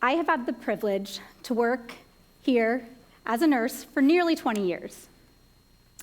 I have had the privilege to work here as a nurse for nearly 20 years.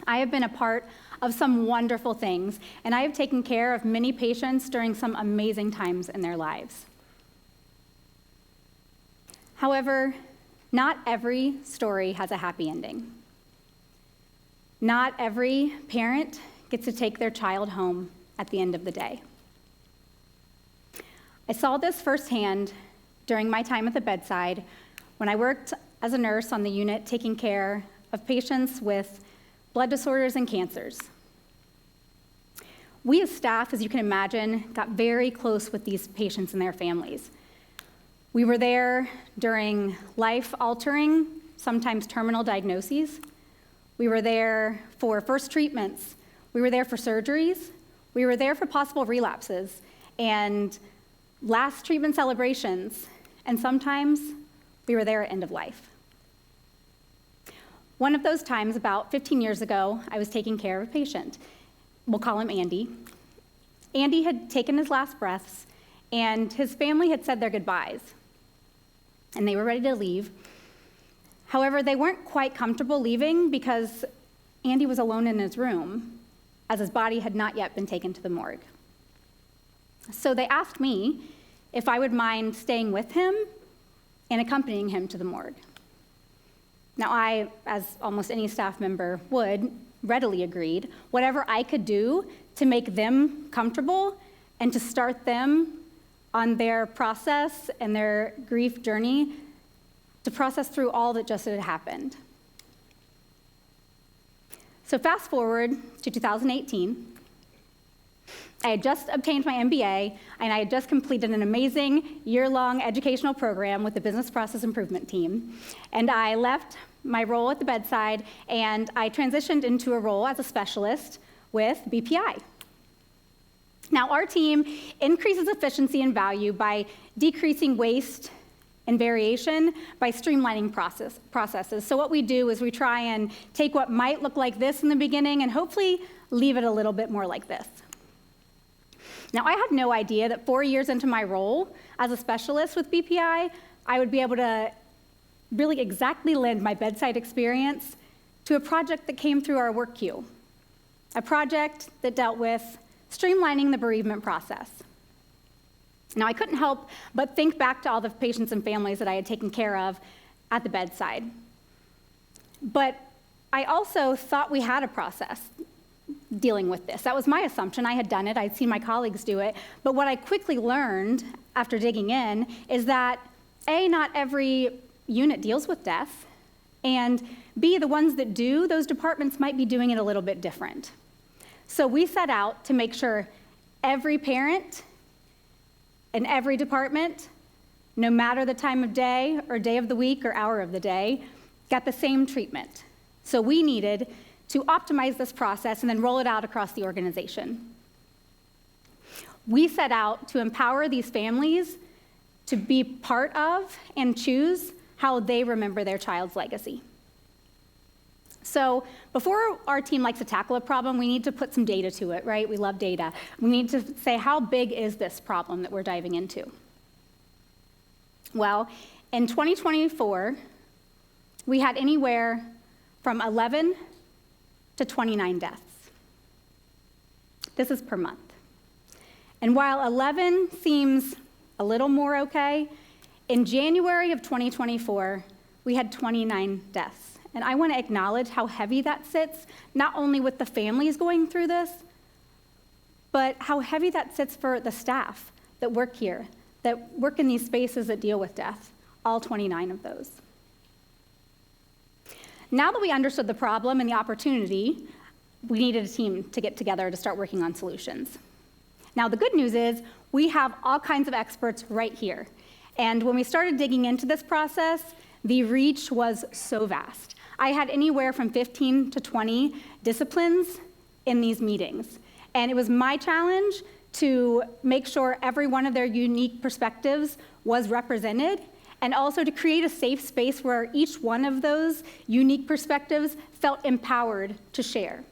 I have been a part of some wonderful things, and I have taken care of many patients during some amazing times in their lives. However, not every story has a happy ending. Not every parent gets to take their child home at the end of the day. I saw this firsthand during my time at the bedside when I worked as a nurse on the unit taking care of patients with blood disorders and cancers. We as staff, as you can imagine, got very close with these patients and their families. We were there during life-altering, sometimes terminal diagnoses. We were there for first treatments. We were there for surgeries. We were there for possible relapses and last treatment celebrations. And sometimes we were there at end of life. One of those times, about 15 years ago, I was taking care of a patient. We'll call him Andy. Andy had taken his last breaths, and his family had said their goodbyes, and they were ready to leave. However, they weren't quite comfortable leaving because Andy was alone in his room, as his body had not yet been taken to the morgue. So they asked me if I would mind staying with him and accompanying him to the morgue. Now, I, as almost any staff member would, readily agreed. Whatever I could do to make them comfortable and to start them on their process and their grief journey to process through all that just had happened. So fast forward to 2018. I had just obtained my MBA, and I had just completed an amazing year-long educational program with the Business Process Improvement team. And I left my role at the bedside, and I transitioned into a role as a specialist with BPI. Now, our team increases efficiency and value by decreasing waste and variation by streamlining processes. So what we do is we try and take what might look like this in the beginning and hopefully leave it a little bit more like this. Now, I had no idea that 4 years into my role as a specialist with BPI, I would be able to really exactly lend my bedside experience to a project that came through our work queue, a project that dealt with streamlining the bereavement process. Now, I couldn't help but think back to all the patients and families that I had taken care of at the bedside. But I also thought we had a process dealing with this. That was my assumption. I had done it. I'd seen my colleagues do it. But what I quickly learned after digging in is that A, not every unit deals with death, and B, the ones that do, those departments might be doing it a little bit different. So we set out to make sure every parent in every department, no matter the time of day or day of the week or hour of the day, got the same treatment. So we needed to optimize this process and then roll it out across the organization. We set out to empower these families to be part of and choose how they remember their child's legacy. So before our team likes to tackle a problem, we need to put some data to it, right? We love data. We need to say, how big is this problem that we're diving into? Well, in 2024, we had anywhere from 11 to 29 deaths. This is per month. And while 11 seems a little more okay, in January of 2024, we had 29 deaths. And I want to acknowledge how heavy that sits, not only with the families going through this, but how heavy that sits for the staff that work here, that work in these spaces that deal with death, all 29 of those. Now that we understood the problem and the opportunity, we needed a team to get together to start working on solutions. Now, the good news is we have all kinds of experts right here. And when we started digging into this process, the reach was so vast. I had anywhere from 15 to 20 disciplines in these meetings. And it was my challenge to make sure every one of their unique perspectives was represented, and also to create a safe space where each one of those unique perspectives felt empowered to share.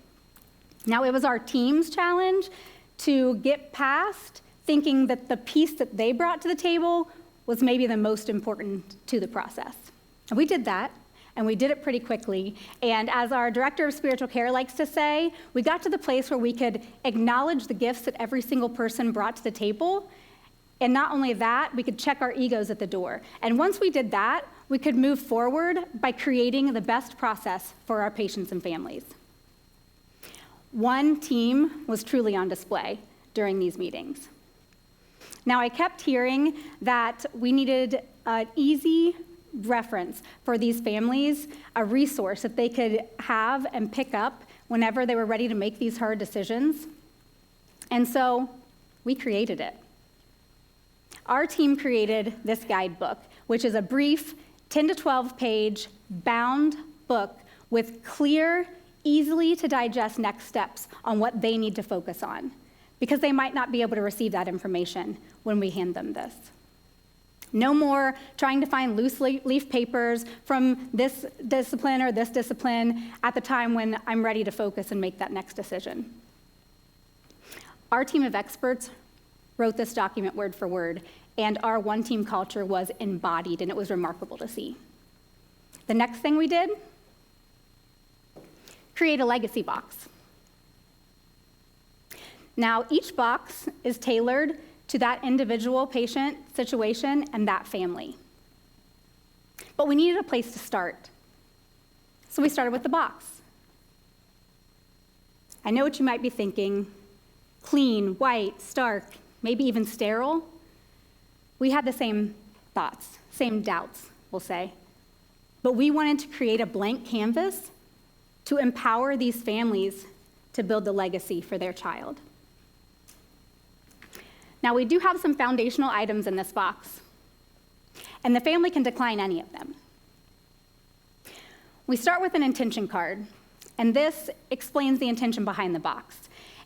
Now, it was our team's challenge to get past thinking that the piece that they brought to the table was maybe the most important to the process. And we did that, and we did it pretty quickly. And as our director of spiritual care likes to say, we got to the place where we could acknowledge the gifts that every single person brought to the table. And not only that, we could check our egos at the door. And once we did that, we could move forward by creating the best process for our patients and families. One team was truly on display during these meetings. Now, I kept hearing that we needed an easy reference for these families, a resource that they could have and pick up whenever they were ready to make these hard decisions. And so we created it. Our team created this guidebook, which is a brief 10 to 12 page bound book with clear, easily to digest next steps on what they need to focus on, because they might not be able to receive that information when we hand them this. No more trying to find loose leaf papers from this discipline or this discipline at the time when I'm ready to focus and make that next decision. Our team of experts wrote this document word for word, and our one-team culture was embodied, and it was remarkable to see. The next thing we did, create a legacy box. Now, each box is tailored to that individual patient situation and that family. But we needed a place to start. So we started with the box. I know what you might be thinking: clean, white, stark, maybe even sterile. We had the same thoughts, same doubts, we'll say. But we wanted to create a blank canvas to empower these families to build the legacy for their child. Now, we do have some foundational items in this box, and the family can decline any of them. We start with an intention card, and this explains the intention behind the box.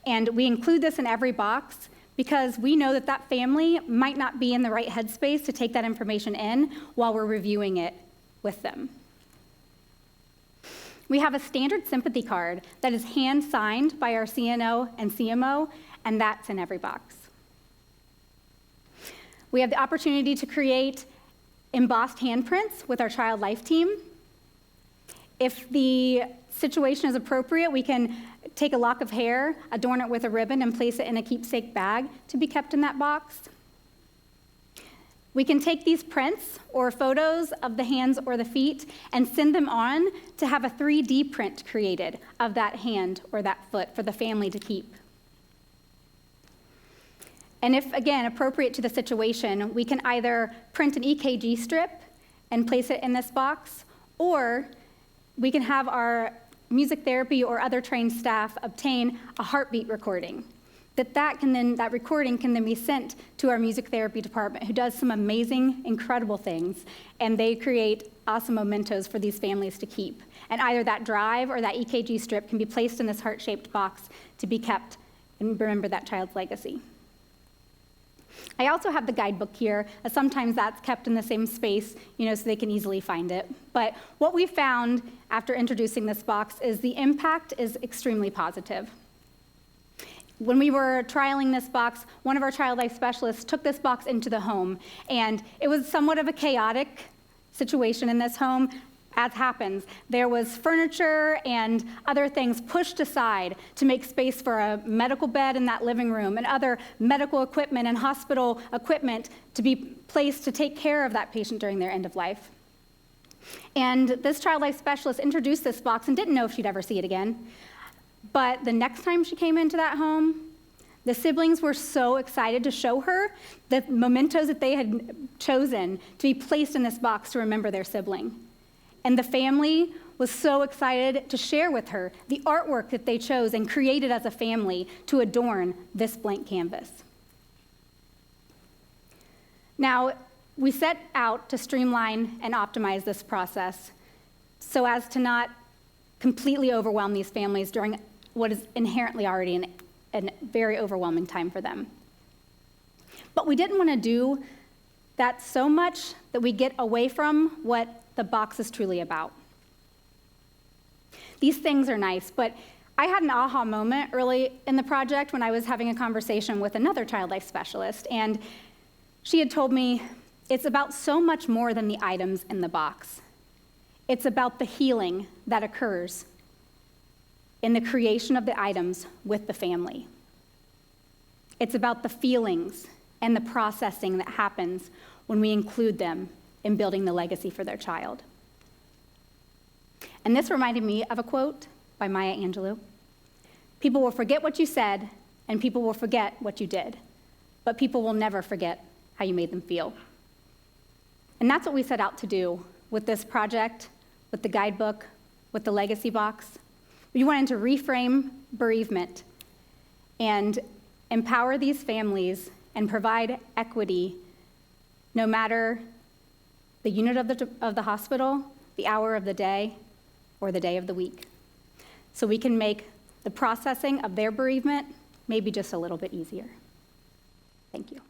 And we include this in every box because we know that that family might not be in the right headspace to take that information in while we're reviewing it with them. We have a standard sympathy card that is hand-signed by our CNO and CMO, and that's in every box. We have the opportunity to create embossed handprints with our child life team. If the situation is appropriate, we can take a lock of hair, adorn it with a ribbon, and place it in a keepsake bag to be kept in that box. We can take these prints or photos of the hands or the feet and send them on to have a 3D print created of that hand or that foot for the family to keep. And if, again, appropriate to the situation, we can either print an EKG strip and place it in this box, or we can have our music therapy or other trained staff obtain a heartbeat recording. That recording can then be sent to our music therapy department, who does some amazing, incredible things, and they create awesome mementos for these families to keep. And either that drive or that EKG strip can be placed in this heart-shaped box to be kept and remember that child's legacy. I also have the guidebook here. Sometimes that's kept in the same space, so they can easily find it. But what we found after introducing this box is the impact is extremely positive. When we were trialing this box, one of our child life specialists took this box into the home, and it was somewhat of a chaotic situation in this home. As happens, there was furniture and other things pushed aside to make space for a medical bed in that living room and other medical equipment and hospital equipment to be placed to take care of that patient during their end of life. And this child life specialist introduced this box and didn't know if she'd ever see it again. But the next time she came into that home, the siblings were so excited to show her the mementos that they had chosen to be placed in this box to remember their sibling. And the family was so excited to share with her the artwork that they chose and created as a family to adorn this blank canvas. Now, we set out to streamline and optimize this process so as to not completely overwhelm these families during what is inherently already a very overwhelming time for them. But we didn't want to do that so much that we get away from what the box is truly about. These things are nice, but I had an aha moment early in the project when I was having a conversation with another child life specialist, and she had told me, It's about so much more than the items in the box. It's about the healing that occurs in the creation of the items with the family. It's about the feelings and the processing that happens when we include them in building the legacy for their child. And this reminded me of a quote by Maya Angelou. People will forget what you said, and people will forget what you did, but people will never forget how you made them feel. And that's what we set out to do with this project, with the guidebook, with the legacy box. We wanted to reframe bereavement and empower these families and provide equity no matter the unit of the hospital, the hour of the day, or the day of the week. So we can make the processing of their bereavement maybe just a little bit easier. Thank you.